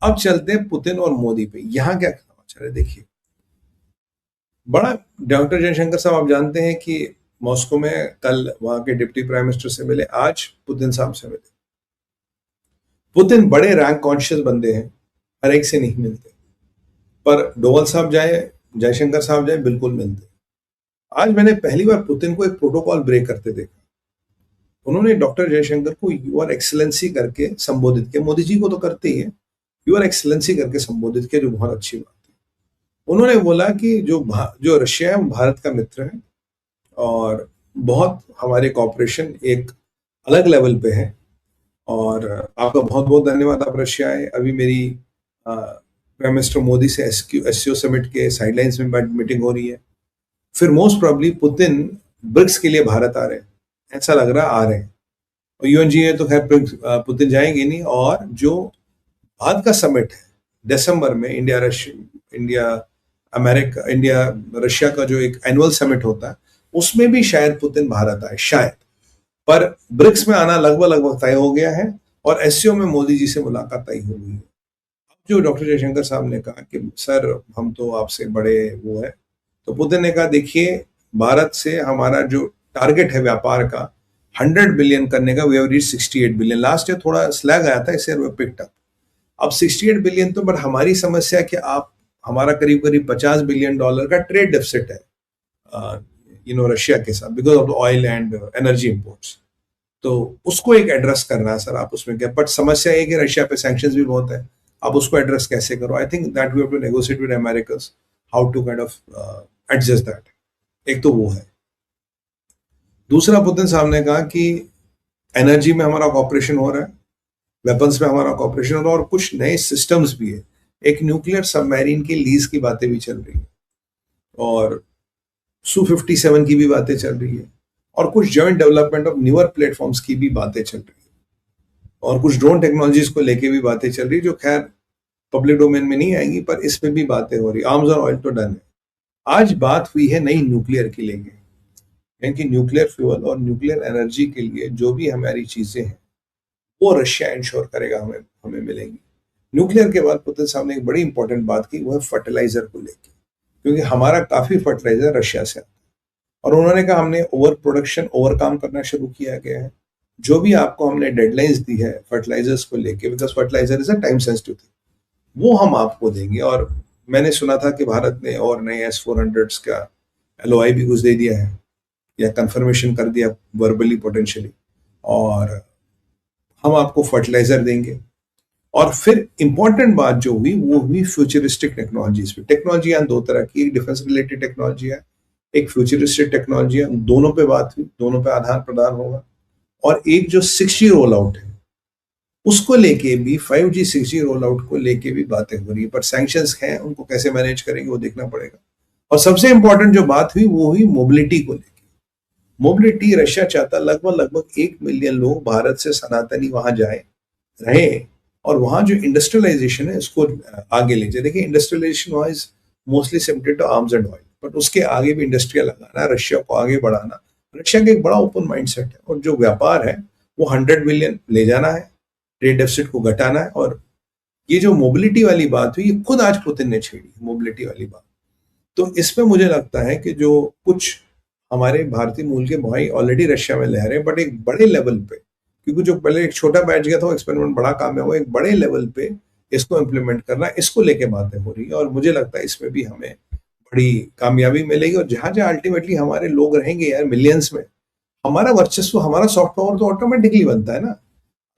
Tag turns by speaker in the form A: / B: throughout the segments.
A: अब चलते हैं पुतिन और मोदी पे। यहाँ क्या समाचार है देखिए। बड़ा डॉक्टर जयशंकर साहब आप जानते हैं कि मॉस्को में कल वहां के डिप्टी प्राइम मिनिस्टर से मिले, आज पुतिन साहब से मिले। पुतिन बड़े रैंक कॉन्शियस बंदे हैं, हर एक से नहीं मिलते, पर डोवल साहब जाए, जयशंकर साहब जाए, बिल्कुल मिलते। आज मैंने पहली बार पुतिन को एक प्रोटोकॉल ब्रेक करते देखा। उन्होंने डॉक्टर जयशंकर को यूआर एक्सीलेंसी करके संबोधित किया। मोदी जी को तो करते ही है, यूआर एक्सीलेंसी करके संबोधित किया, जो बहुत अच्छी बात है। उन्होंने बोला कि जो रशिया है वो भारत का मित्र है और बहुत हमारे कॉपरेशन एक अलग लेवल पे है, और आपका बहुत बहुत धन्यवाद, आप रशिया आए। अभी मेरी प्राइम मिनिस्टर मोदी से एससीओ समिट के साइडलाइंस में मीटिंग हो रही है। फिर मोस्ट प्रोबेबली पुतिन ब्रिक्स के लिए भारत आ रहे हैं, ऐसा लग रहा आ रहे हैं। और यूएनजी है तो खैर पुतिन जाएंगे नहीं। और जो बाद का समिट है दिसंबर में, इंडिया अमेरिका, इंडिया रशिया का जो एक एनुअल समिट होता है, उसमें भी शायद पुतिन भारत आए, शायद। पर ब्रिक्स में आना लगभग लगभग तय हो गया है, और एससीओ में मोदी जी से मुलाकात तय हो गई है। जो डॉक्टर जयशंकर साहब ने कहा कि सर हम तो आपसे बड़े वो है, तो पुतिन ने कहा देखिए, भारत से हमारा जो टारगेट है व्यापार का 100 बिलियन करने का, we have reach 68 billion. Last year थोड़ा स्लैग आया था, इस ईयर वी पिक्ड अप। अब 68 बिलियन तो, बट हमारी समस्या कि आप हमारा करीब करीब $50 बिलियन का ट्रेड डेफिसिट है रशिया के साथ, because of oil and energy imports. तो उसको एक एड्रेस करना है सर, आप उसमें क्या। बट समस्या ये कि रशिया पे सैंक्शंस भी बहुत है, आप उसको एड्रेस कैसे करो। I think that we have to negotiate with Americans how to kind of adjust that. एक तो वो है। दूसरा, पुतिन साहब ने कहा कि एनर्जी में हमारा कॉपरेशन हो रहा है, वेपन्स में हमारा कॉपरेशन हो रहा है, और कुछ नए सिस्टम्स भी है। एक न्यूक्लियर सबमरीन की लीज की बातें भी चल रही है, और Su-57 की भी बातें चल रही है, और कुछ joint development of newer platforms की भी बातें चल रही है, और कुछ ड्रोन टेक्नोलॉजीज को लेके भी बातें चल रही है, जो खैर पब्लिक डोमेन में नहीं आएंगी, पर इसमें भी बातें हो रही। आर्म्स और ऑयल तो डन है। आज बात हुई है नई न्यूक्लियर की लेके, यानी न्यूक्लियर फ्यूल और न्यूक्लियर एनर्जी के लिए जो भी हमारी चीजें हैं वो रशिया इंश्योर करेगा, हमें मिलेंगी। न्यूक्लियर के बाद पुतिन साहब ने एक बड़ी इंपॉर्टेंट बात की, वो है फर्टिलाइजर को लेके, क्योंकि हमारा काफी फर्टिलाइजर रशिया से आता है। और उन्होंने कहा हमने ओवर प्रोडक्शन, ओवर काम करना शुरू किया गया है। जो भी आपको हमने डेडलाइंस दी है फर्टिलाइजर्स को लेके, because fertiliser is a time sensitive thing, वो हम आपको देंगे। और मैंने सुना था कि भारत ने और नए S-400s का LOI भी कुछ दे दिया है, या कंफर्मेशन कर दिया वर्बली पोटेंशियली, और हम आपको फर्टिलाइजर देंगे। और फिर इंपॉर्टेंट बात जो हुई वो हुई फ्यूचरिस्टिक टेक्नोलॉजीज पे। टेक्नोलॉजी यहाँ दो तरह की, एक डिफेंस रिलेटेड टेक्नोलॉजी है, एक फ्यूचरिस्टिक टेक्नोलॉजी है। दोनों पे बात हुई, दोनों पे आदान प्रदान होगा। और एक जो 6G रोल आउट है उसको लेके भी, 5G 6G रोल आउट को लेके भी बातें हो रही है, पर सैंक्शंस हैं, उनको कैसे मैनेज करेंगे वो देखना पड़ेगा। और सबसे इंपॉर्टेंट जो बात हुई वो हुई मोबिलिटी को लेके। मोबिलिटी रशिया चाहता, लगभग लगभग 1 मिलियन लोग भारत से सनातनी वहां जाए, रहे, और वहां जो इंडस्ट्रियलाइजेशन है इसको आगे ले जाए। देखिए, इंडस्ट्रियलाइजेशन वहां is mostly limited to arms and oil, but उसके आगे भी इंडस्ट्रियल लगाना, रशिया को आगे बढ़ाना। रशिया का एक बड़ा ओपन माइंडसेट है, और जो व्यापार है वो 100 बिलियन ले जाना है, ट्रेड डेफिसिट को घटाना है। और ये जो मोबिलिटी वाली बात हुई, ये खुद आज पुतिन ने छेड़ी, मोबिलिटी वाली बात। तो इसमें मुझे लगता है कि जो कुछ हमारे भारतीय मूल के भाई ऑलरेडी रशिया में रह रहे हैं, बट एक बड़े लेवल पे, क्योंकि जो पहले एक छोटा बैच गया था वो एक्सपेरिमेंट बड़ा काम है, वो एक बड़े लेवल पे इसको इम्प्लीमेंट करना, इसको लेके बातें हो रही है। और मुझे लगता है इसमें भी हमें बड़ी कामयाबी मिलेगी। और जहां जहां अल्टीमेटली हमारे लोग रहेंगे यार मिलियंस में, हमारा वर्चस्व, हमारा सॉफ्ट पावर तो ऑटोमेटिकली बनता है ना।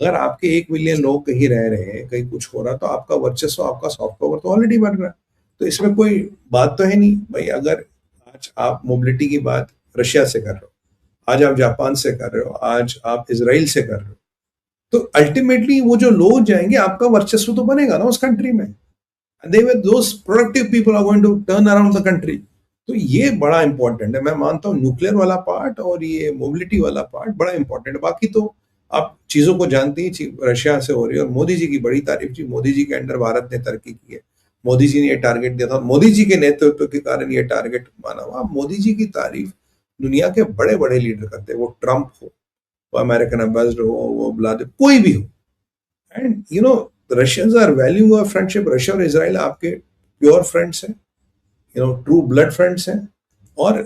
A: अगर आपके 1 मिलियन लोग कहीं रह रहे हैं, कहीं कुछ हो रहा, तो आपका वर्चस्व, आपका सॉफ्ट पावर तो ऑलरेडी बन रहा है। तो इसमें कोई बात तो है नहीं भाई। अगर आज आप मोबिलिटी की बात रशिया से कर रहे हो, आज आप जापान से कर रहे हो, आज आप इजराइल से कर रहे हो, तो अल्टीमेटली वो जो लोग जाएंगे, आपका वर्चस्व तो बनेगा ना उस कंट्री में। Those productive people are going to turn around the country. तो ये बड़ा इंपॉर्टेंट है। मैं मानता हूँ न्यूक्लियर वाला पार्ट और ये मोबिलिटी वाला पार्ट बड़ा इंपॉर्टेंट है। बाकी तो आप चीजों को जानते ही, रशिया से हो रही है। और मोदी जी की बड़ी तारीफ जी, मोदी जी के अंडर भारत ने तरक्की की है। मोदी जी ने ये टारगेट दिया था, मोदी जी के नेतृत्व के कारण ये टारगेट माना हुआ। मोदी जी की तारीफ दुनिया के बड़े बड़े लीडर करते हैं, वो ट्रंप हो, वो अमेरिकन एम्बेसडर हो, वो व्लादिमीर, कोई भी हो। And Russians are valuing our friendship. Russia और इसराइल आपके प्योर फ्रेंड्स हैं, ट्रू ब्लड फ्रेंड्स हैं, और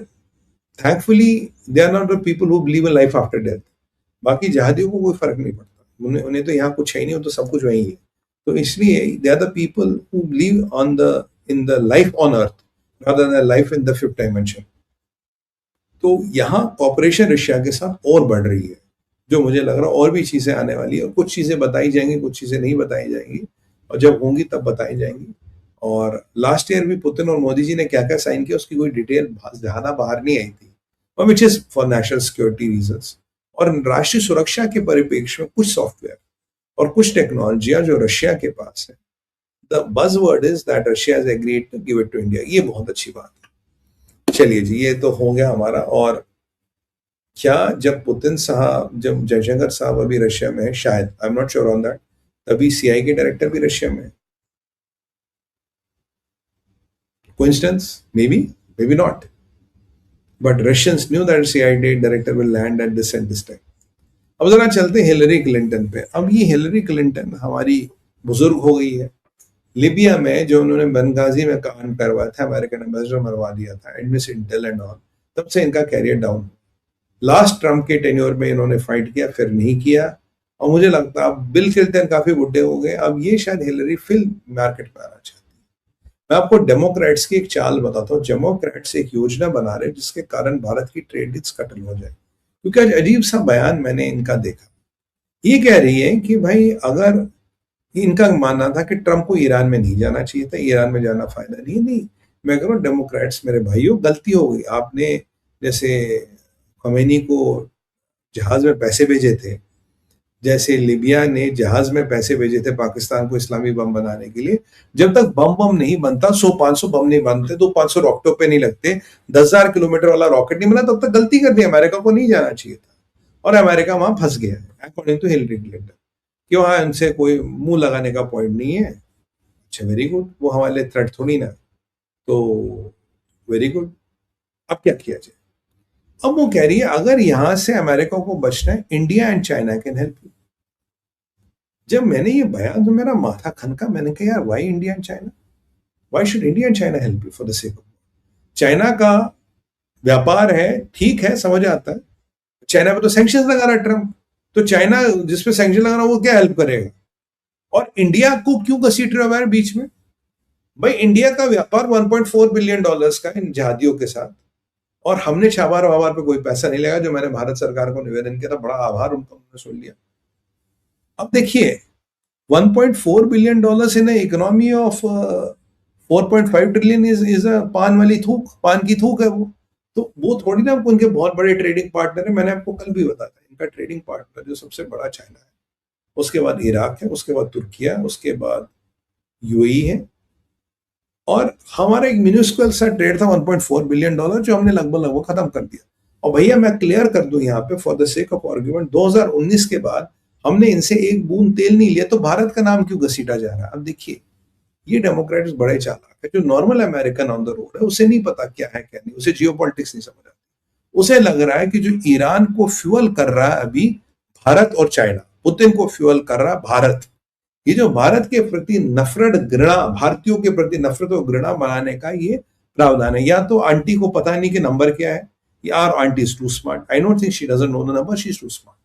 A: thankfully they are not the people who believe in life after death. बाकी जहादियों को कोई फर्क नहीं पड़ता, उन्हें तो यहाँ कुछ है ही नहीं, वो तो सब कुछ वही है। तो इसलिए they are the people who believe on the in the life on earth rather than life in the fifth dimension. तो यहाँ कॉपरेशन रशिया के साथ और बढ़ रही है, जो मुझे लग रहा है और भी चीजें आने वाली है, और कुछ चीजें बताई जाएंगी, कुछ चीजें नहीं बताई जाएंगी, और जब होंगी तब बताई जाएंगी। और लास्ट ईयर भी पुतिन और मोदी जी ने क्या क्या साइन किया उसकी कोई डिटेल ज्यादा बाहर नहीं आई थी, और which is for national security reasons. और राष्ट्रीय सुरक्षा के परिप्रेक्ष्य में कुछ सॉफ्टवेयर और कुछ टेक्नोलॉजियां जो रशिया के पास है, the buzzword is that Russia has agreed to give it to India. ये बहुत अच्छी बात है। चलिए जी, ये तो हो गया हमारा। और क्या जब पुतिन साहब, जब जयशंकर साहब अभी रशिया में है, शायद, I am not sure on that, तभी सीआई के डायरेक्टर भी रशिया में है? Coincidence? Maybe, maybe not. But Russians knew that CIA director will land at this and this time. अब जरा चलते हैं हिलरी क्लिंटन पे। अब ये हिलरी क्लिंटन हमारी बुजुर्ग हो गई है। लिबिया में जो उन्होंने बेंगाजी में कांड करवाया था, अमेरिकन एम्बेसडर मरवा दिया था, एडमिस इंटेल एंड ऑल, तब से इनका कैरियर डाउन। लास्ट ट्रम्प के टेन्योर में इन्होंने फाइट किया, फिर नहीं किया, और मुझे लगता है अब बिल क्लिंटन काफी बुढ़े हो गए, अब ये शायद हिलरी फिल्म मार्केट में आना चाहिए। मैं आपको डेमोक्रेट्स की एक चाल बताता हूँ। डेमोक्रेट्स एक योजना बना रहे जिसके कारण भारत की ट्रेड डील्स कटल हो जाए, क्योंकि आज अजीब सा बयान मैंने इनका देखा। ये कह रही है कि भाई, अगर इनका मानना था कि ट्रम्प को ईरान में नहीं जाना चाहिए था, ईरान में जाना फायदा नहीं। मैं कह रहा हूँ डेमोक्रेट्स मेरे भाइयों, गलती हो गई। आपने जैसे खमेनी को जहाज में पैसे भेजे थे, जैसे लिबिया ने जहाज में पैसे भेजे थे पाकिस्तान को इस्लामी बम बनाने के लिए, जब तक बम नहीं बनता, 100-500 बम नहीं बनते, तो 500 रॉकेटों पे नहीं लगते, 10,000 किलोमीटर वाला रॉकेट नहीं बना, तब तक गलती कर दी। अमेरिका को नहीं जाना चाहिए था, और अमेरिका वहां फंस गया है अकॉर्डिंग टू हिलरी क्लिंटन, कि वहां इनसे कोई मुंह लगाने का पॉइंट नहीं है। अच्छा, वेरी गुड, वो हमारे थ्रेट थोड़ी ना, तो वेरी गुड। अब क्या किया जाए? अब वो कह रही है अगर यहां से अमेरिका को बचना है, India and China can help you. जब मैंने ये बयान, तो मेरा माथा खनका। मैंने कहा यार, why India and China, why should India and China help you for the sake of. China का व्यापार है, ठीक है, समझ आता है। चाइना पे तो सैंक्शन लगा रहा है ट्रम्प, तो चाइना जिसपे सैंक्शन लगा रहा है वो क्या हेल्प करेगा? और इंडिया को क्यों घसीट रहा है बीच में? भाई, इंडिया का व्यापार $1.4 बिलियन का इन जहादियों के साथ, और हमने छाबार वाबार पे कोई पैसा नहीं लगा, जो मैंने भारत सरकार को निवेदन किया था। बड़ा आभार उनका, उन्होंने सुन लिया। अब देखिए, $1.4 billion in economy of 4.5 trillion is पान वाली थूक, पान की थूक है वो। तो वो थोड़ी ना उनके बहुत बड़े ट्रेडिंग पार्टनर है। मैंने आपको कल भी बताया, इनका ट्रेडिंग पार्टनर जो सबसे बड़ा चाइना है, उसके बाद इराक है, उसके बाद तुर्किया, उसके बाद यूएई है, और हमारा एक मिन्यूस्कुअल सा ट्रेड था $1.4 बिलियन, जो हमने लगभग खत्म कर दिया। और भैया मैं क्लियर कर दूं यहाँ पे for the sake of argument, 2019 के बाद हमने इनसे एक बूंद तेल नहीं लिया, तो भारत का नाम क्यों घसीटा जा रहा है? अब देखिए, ये डेमोक्रेट्स बड़े चालाक है। जो normal American on the road है, उसे नहीं पता क्या है क्या नहीं, उसे जियोपॉलिटिक्स नहीं समझ आता। उसे लग रहा है कि जो ईरान को फ्यूअल कर रहा है अभी भारत और चाइना, पुतिन को फ्यूअल कर रहा है भारत। ये जो भारत के प्रति नफरत, घृणा, भारतीयों के प्रति नफरत और घृणा बनाने का ये प्रावधान है। या तो आंटी को पता नहीं कि नंबर क्या है, या aunty is too smart. I don't think she doesn't know the number, she is too smart.